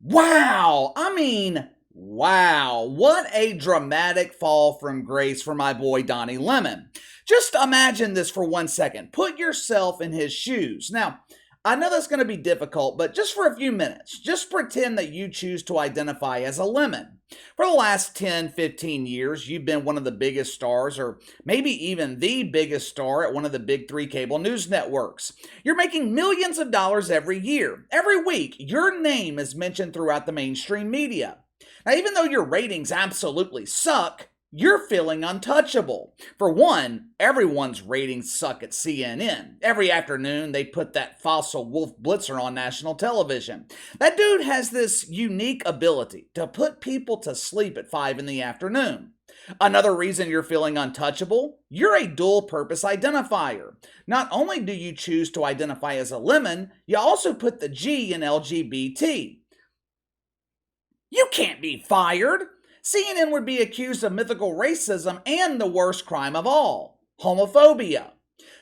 Wow! Wow. What a dramatic fall from grace for my boy Donnie Lemon. Just imagine this for 1 second. Put yourself in his shoes. Now, I know that's going to be difficult, but just for a few minutes, just pretend that you choose to identify as a lemon. For the last 10, 15 years, you've been one of the biggest stars, or maybe even the biggest star at one of the big three cable news networks. You're making millions of dollars every year. Every week, your name is mentioned throughout the mainstream media. Now, even though your ratings absolutely suck, you're feeling untouchable. For one, everyone's ratings suck at CNN. Every afternoon, they put that fossil wolf blitzer on national television. That dude has this unique ability to put people to sleep at 5 in the afternoon. Another reason you're feeling untouchable, you're a dual purpose identifier. Not only do you choose to identify as a lemon, you also put the G in LGBT. You can't be fired. CNN would be accused of mythical racism and the worst crime of all, homophobia.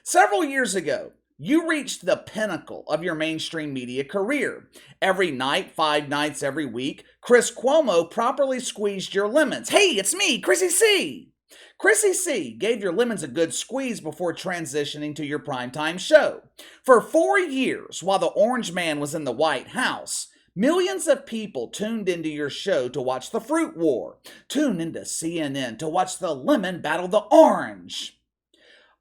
Several years ago, you reached the pinnacle of your mainstream media career. Every night, 5 nights every week, Chris Cuomo properly squeezed your lemons. Hey, it's me, Chrissy C. Chrissy C gave your lemons a good squeeze before transitioning to your primetime show. For 4 years, while the Orange Man was in the White House, millions of people tuned into your show to watch the fruit war, tuned into CNN to watch the lemon battle the orange.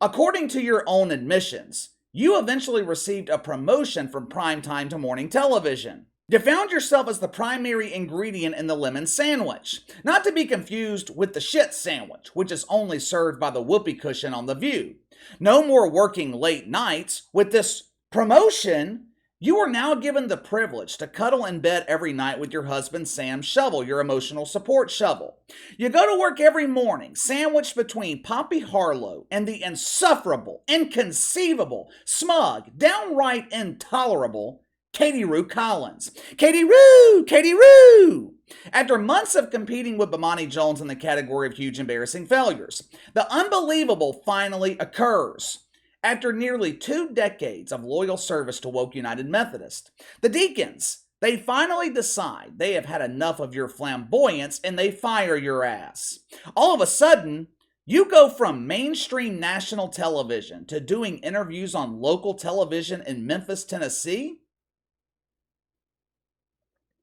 According to your own admissions, you eventually received a promotion from primetime to morning television. You found yourself as the primary ingredient in the lemon sandwich, not to be confused with the shit sandwich, which is only served by the whoopee cushion on The View. No more working late nights. With this promotion, you are now given the privilege to cuddle in bed every night with your husband, Sam Shovel, your emotional support shovel. You go to work every morning, sandwiched between Poppy Harlow and the insufferable, inconceivable, smug, downright intolerable Katie Rue Collins. Katie Rue! Katie Rue! After months of competing with Bomani Jones in the category of huge embarrassing failures, the unbelievable finally occurs. After nearly 2 decades of loyal service to Woke United Methodist, the deacons, they finally decide they have had enough of your flamboyance and they fire your ass. All of a sudden, you go from mainstream national television to doing interviews on local television in Memphis, Tennessee?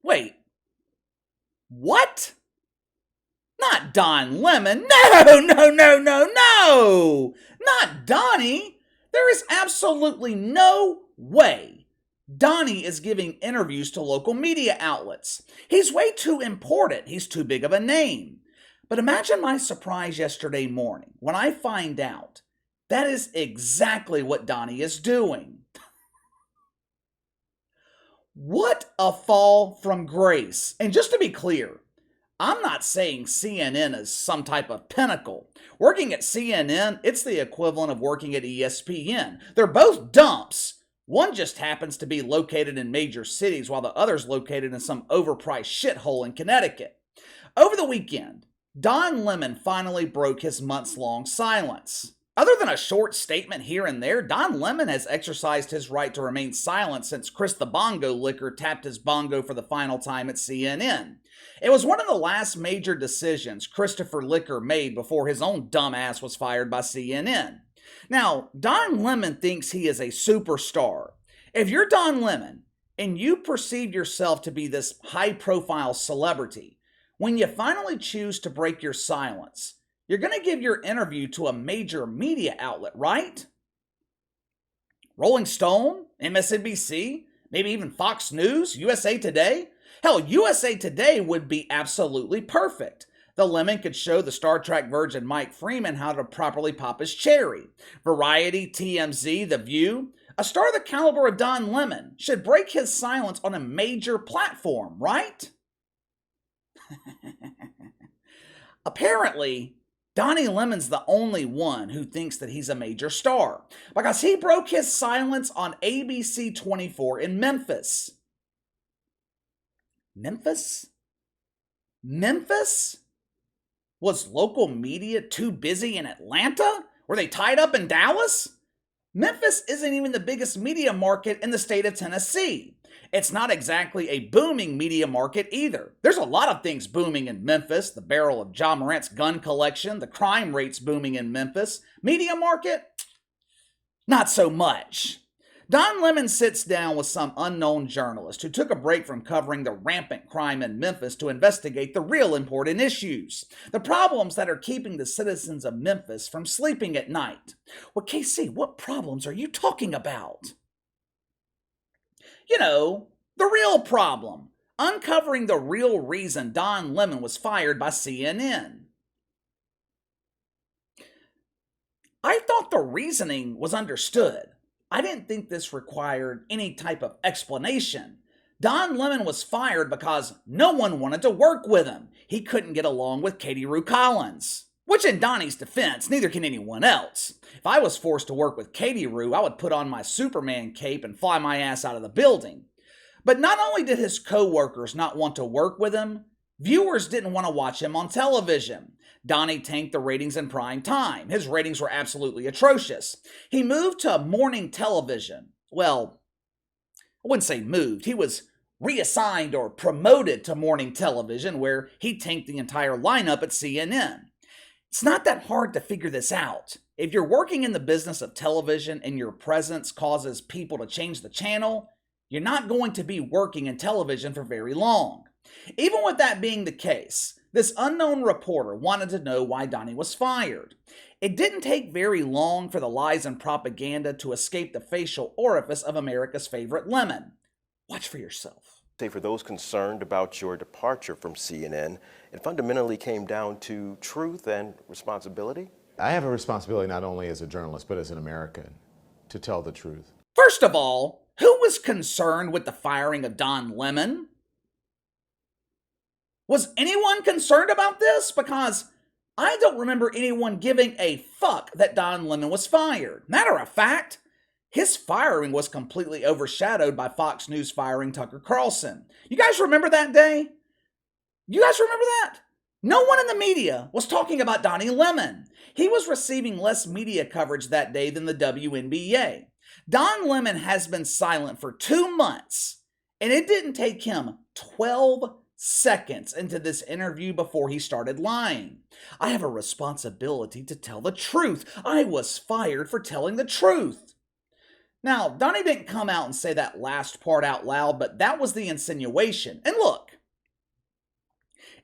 Wait, what? Not Don Lemon. No! Not Donnie. There is absolutely no way Donnie is giving interviews to local media outlets. He's way too important. He's too big of a name. But imagine my surprise yesterday morning when I find out that is exactly what Donnie is doing. What a fall from grace. And just to be clear, I'm not saying CNN is some type of pinnacle. Working at CNN, it's the equivalent of working at ESPN. They're both dumps. One just happens to be located in major cities while the other's located in some overpriced shithole in Connecticut. Over the weekend, Don Lemon finally broke his months-long silence. Other than a short statement here and there, Don Lemon has exercised his right to remain silent since Chris the Bongo Licker tapped his bongo for the final time at CNN. It was one of the last major decisions Christopher Licker made before his own dumb ass was fired by CNN. Now, Don Lemon thinks he is a superstar. If you're Don Lemon and you perceive yourself to be this high-profile celebrity, when you finally choose to break your silence, you're going to give your interview to a major media outlet, right? Rolling Stone, MSNBC, maybe even Fox News, USA Today? Hell, USA Today would be absolutely perfect. The Lemon could show the Star Trek virgin Mike Freeman how to properly pop his cherry. Variety, TMZ, The View. A star the caliber of Don Lemon should break his silence on a major platform, right? Apparently, Donnie Lemon's the only one who thinks that he's a major star, because he broke his silence on ABC 24 in Memphis. Memphis? Was local media too busy in Atlanta? Were they tied up in Dallas? Memphis isn't even the biggest media market in the state of Tennessee. It's not exactly a booming media market either. There's a lot of things booming in Memphis: the barrel of Ja Morant's gun collection, the crime rates booming in Memphis. Media market? Not so much. Don Lemon sits down with some unknown journalist who took a break from covering the rampant crime in Memphis to investigate the real important issues, the problems that are keeping the citizens of Memphis from sleeping at night. Well, KC, what problems are you talking about? You know, the real problem. Uncovering the real reason Don Lemon was fired by CNN. I thought the reasoning was understood. I didn't think this required any type of explanation. Don Lemon was fired because no one wanted to work with him. He couldn't get along with Katie Rue Collins. Which, in Donnie's defense, neither can anyone else. If I was forced to work with Katie Rue, I would put on my Superman cape and fly my ass out of the building. But not only did his co-workers not want to work with him, viewers didn't want to watch him on television. Donnie tanked the ratings in prime time. His ratings were absolutely atrocious. He moved to morning television. Well, I wouldn't say moved. He was reassigned or promoted to morning television, where he tanked the entire lineup at CNN. It's not that hard to figure this out. If you're working in the business of television and your presence causes people to change the channel, you're not going to be working in television for very long. Even with that being the case, this unknown reporter wanted to know why Donnie was fired. It didn't take very long for the lies and propaganda to escape the facial orifice of America's favorite lemon. Watch for yourself. Say, for those concerned about your departure from CNN, it fundamentally came down to truth and responsibility? I have a responsibility not only as a journalist, but as an American, to tell the truth. First of all, who was concerned with the firing of Don Lemon? Was anyone concerned about this? Because I don't remember anyone giving a fuck that Don Lemon was fired. Matter of fact, his firing was completely overshadowed by Fox News firing Tucker Carlson. You guys remember that day? You guys remember that? No one in the media was talking about Donnie Lemon. He was receiving less media coverage that day than the WNBA. Don Lemon has been silent for 2 months, and it didn't take him 12 seconds into this interview before he started lying. I have a responsibility to tell the truth. I was fired for telling the truth. Now, Donnie didn't come out and say that last part out loud, but that was the insinuation. And look,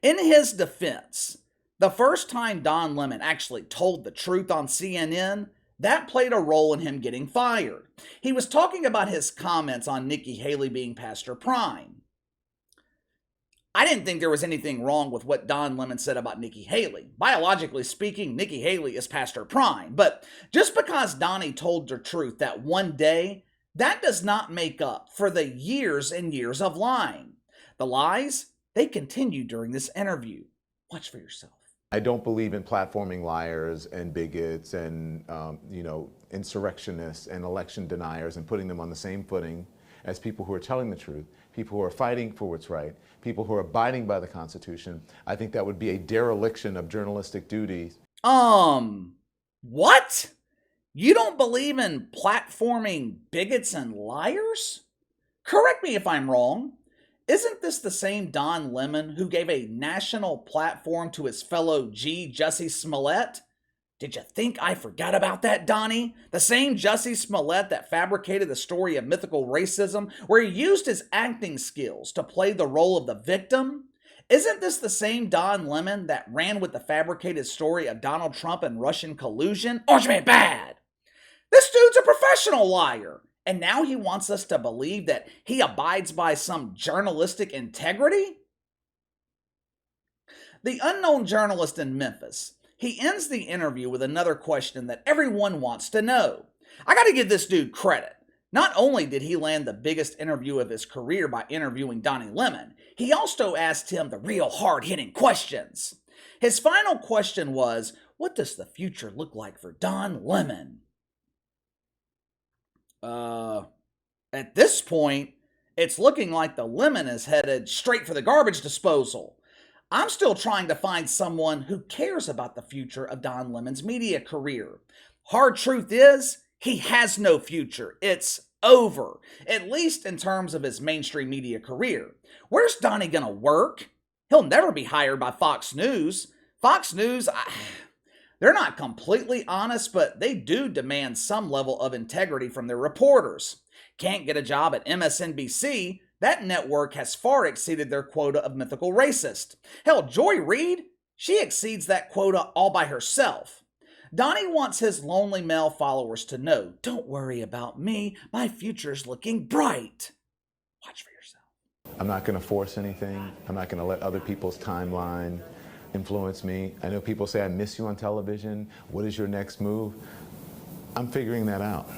in his defense, the first time Don Lemon actually told the truth on CNN, that played a role in him getting fired. He was talking about his comments on Nikki Haley being past her prime. I didn't think there was anything wrong with what Don Lemon said about Nikki Haley. Biologically speaking, Nikki Haley is past her prime. But just because Donnie told the truth that one day, that does not make up for the years and years of lying. The lies, they continue during this interview. Watch for yourself. I don't believe in platforming liars and bigots and, insurrectionists and election deniers and putting them on the same footing as people who are telling the truth, people who are fighting for what's right, people who are abiding by the Constitution. I think that would be a dereliction of journalistic duties. What? You don't believe in platforming bigots and liars? Correct me if I'm wrong. Isn't this the same Don Lemon who gave a national platform to his fellow G. Jussie Smollett? Did you think I forgot about that, Donnie? The same Jussie Smollett that fabricated the story of mythical racism, where he used his acting skills to play the role of the victim? Isn't this the same Don Lemon that ran with the fabricated story of Donald Trump and Russian collusion? Orange Man bad! This dude's a professional liar, and now he wants us to believe that he abides by some journalistic integrity? The unknown journalist in Memphis, he ends the interview with another question that everyone wants to know. I gotta give this dude credit. Not only did he land the biggest interview of his career by interviewing Donnie Lemon, he also asked him the real hard-hitting questions. His final question was, what does the future look like for Don Lemon? At this point, it's looking like the lemon is headed straight for the garbage disposal. I'm still trying to find someone who cares about the future of Don Lemon's media career. Hard truth is, he has no future. It's over, at least in terms of his mainstream media career. Where's Donnie gonna work? He'll never be hired by Fox News. Fox News, they're not completely honest, but they do demand some level of integrity from their reporters. Can't get a job at MSNBC. That network has far exceeded their quota of mythical racist. Hell, Joy Reid, she exceeds that quota all by herself. Donnie wants his lonely male followers to know, don't worry about me, my future's looking bright. Watch for yourself. I'm not going to force anything. I'm not going to let other people's timeline influence me. I know people say, I miss you on television. What is your next move? I'm figuring that out.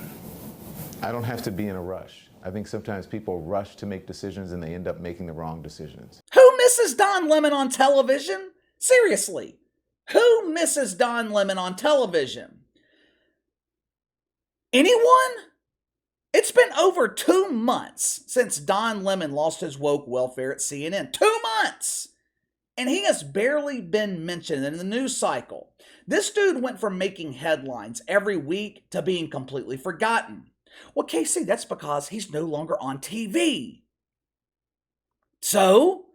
I don't have to be in a rush. I think sometimes people rush to make decisions and they end up making the wrong decisions. Who misses Don Lemon on television? Seriously, who misses Don Lemon on television? Anyone? It's been over 2 months since Don Lemon lost his woke welfare at CNN. 2 months! And he has barely been mentioned in the news cycle. This dude went from making headlines every week to being completely forgotten. Well, Casey, that's because he's no longer on TV. So,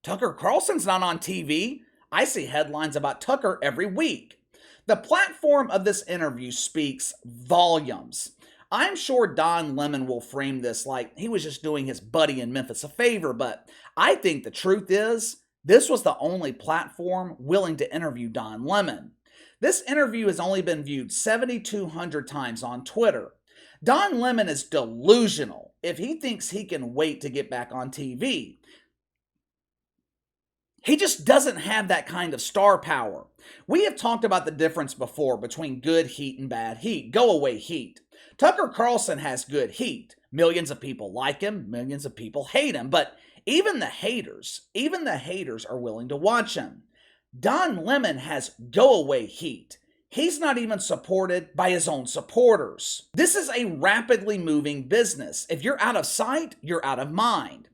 Tucker Carlson's not on TV. I see headlines about Tucker every week. The platform of this interview speaks volumes. I'm sure Don Lemon will frame this like he was just doing his buddy in Memphis a favor, but I think the truth is, this was the only platform willing to interview Don Lemon. This interview has only been viewed 7,200 times on Twitter. Don Lemon is delusional if he thinks he can wait to get back on TV. He just doesn't have that kind of star power. We have talked about the difference before between good heat and bad heat. Go away heat. Tucker Carlson has good heat. Millions of people like him, millions of people hate him, but even the haters are willing to watch him. Don Lemon has go away heat. He's not even supported by his own supporters. This is a rapidly moving business. If you're out of sight, you're out of mind.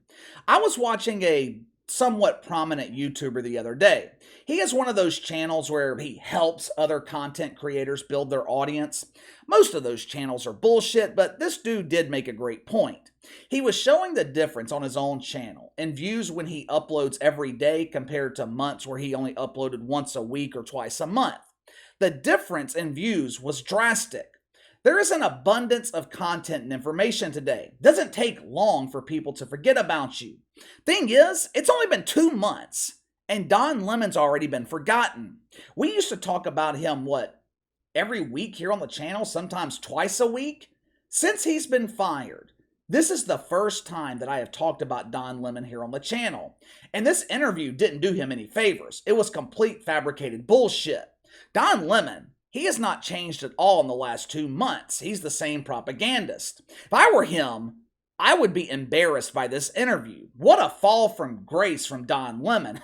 I was watching a somewhat prominent YouTuber the other day. He has one of those channels where he helps other content creators build their audience. Most of those channels are bullshit, but this dude did make a great point. He was showing the difference on his own channel in views when he uploads every day compared to months where he only uploaded once a week or twice a month. The difference in views was drastic. There is an abundance of content and information today. It doesn't take long for people to forget about you. Thing is, it's only been 2 months, and Don Lemon's already been forgotten. We used to talk about him, every week here on the channel, sometimes twice a week? Since he's been fired, this is the first time that I have talked about Don Lemon here on the channel. And this interview didn't do him any favors. It was complete fabricated bullshit. Don Lemon, he has not changed at all in the last 2 months. He's the same propagandist. If I were him, I would be embarrassed by this interview. What a fall from grace from Don Lemon.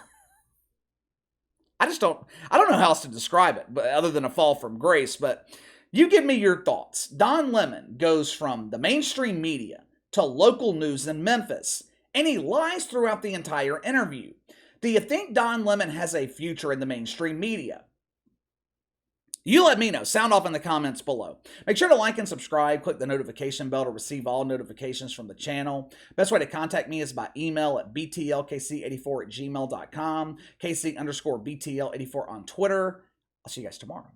I don't know how else to describe it, but other than a fall from grace, but you give me your thoughts. Don Lemon goes from the mainstream media to local news in Memphis, and he lies throughout the entire interview. Do you think Don Lemon has a future in the mainstream media? You let me know. Sound off in the comments below. Make sure to like and subscribe. Click the notification bell to receive all notifications from the channel. Best way to contact me is by email at btlkc84@gmail.com. KC_BTL84 on Twitter. I'll see you guys tomorrow.